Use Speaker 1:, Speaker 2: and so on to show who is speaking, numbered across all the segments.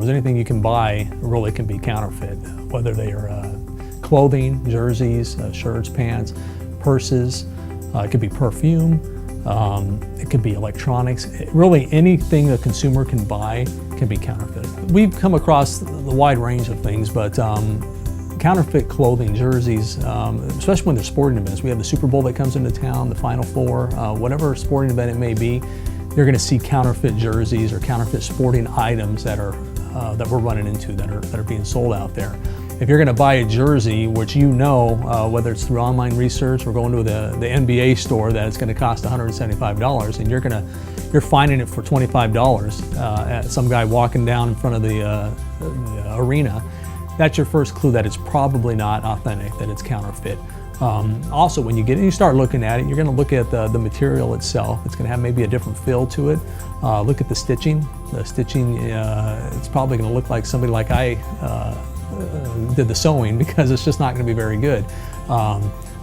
Speaker 1: Anything you can buy really can be counterfeit, whether they are clothing, jerseys, shirts, pants, purses. It could be perfume. It could be electronics. Really anything a consumer can buy can be counterfeit. We've come across the wide range of things, but counterfeit clothing, jerseys, especially when they're sporting events. We have the Super Bowl that comes into town, the Final Four, whatever sporting event it may be, you're going to see counterfeit jerseys or counterfeit sporting items that we're running into that are being sold out there. If you're going to buy a jersey, which you know, whether it's through online research or going to the NBA store, that it's going to cost $175, and you're finding it for $25 at some guy walking down in front of the arena, that's your first clue that it's probably not authentic, that it's counterfeit. Also, when you start looking at it, you're going to look at the material itself. It's going to have maybe a different feel to it. Look at the stitching. The stitching, it's probably going to look like somebody like I did the sewing, because it's just not going to be very good.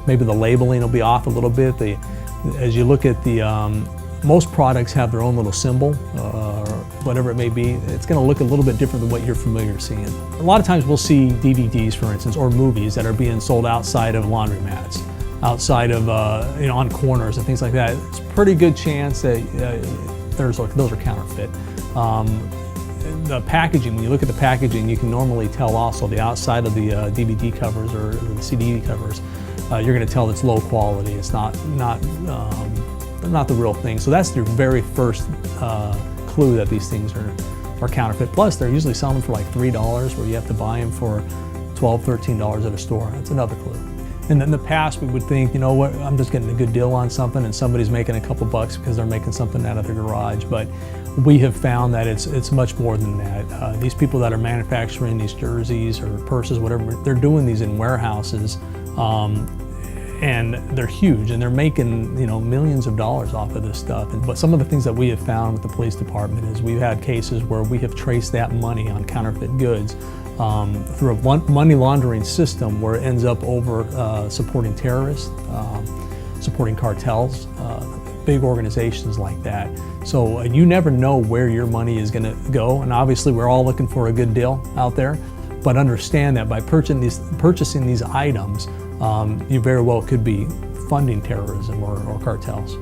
Speaker 1: Maybe the labeling will be off a little bit. As you look at most products have their own little symbol, or whatever it may be. It's going to look a little bit different than what you're familiar seeing. A lot of times we'll see DVDs, for instance, or movies that are being sold outside of laundromats, outside of on corners and things like that. It's a pretty good chance that those are counterfeit. The packaging, when you look at the packaging, you can normally tell also the outside of the DVD covers or the CD covers. You're going to tell it's low quality. It's not the real thing. So that's your very first clue that these things are counterfeit. Plus, they're usually selling them for like $3, where you have to buy them for $12, $13 at a store. That's another clue. And in the past, we would think, you know what, I'm just getting a good deal on something, and somebody's making a couple bucks because they're making something out of their garage. But we have found that it's much more than that. These people that are manufacturing these jerseys or purses, whatever, they're doing these in warehouses, and they're huge, and they're making millions of dollars off of this stuff. But some of the things that we have found with the police department is we've had cases where we have traced that money on counterfeit goods through a money laundering system, where it ends up over supporting terrorists, supporting cartels, big organizations like that. So you never know where your money is going to go, and obviously we're all looking for a good deal out there, but understand that by purchasing these items, you very well could be funding terrorism or cartels.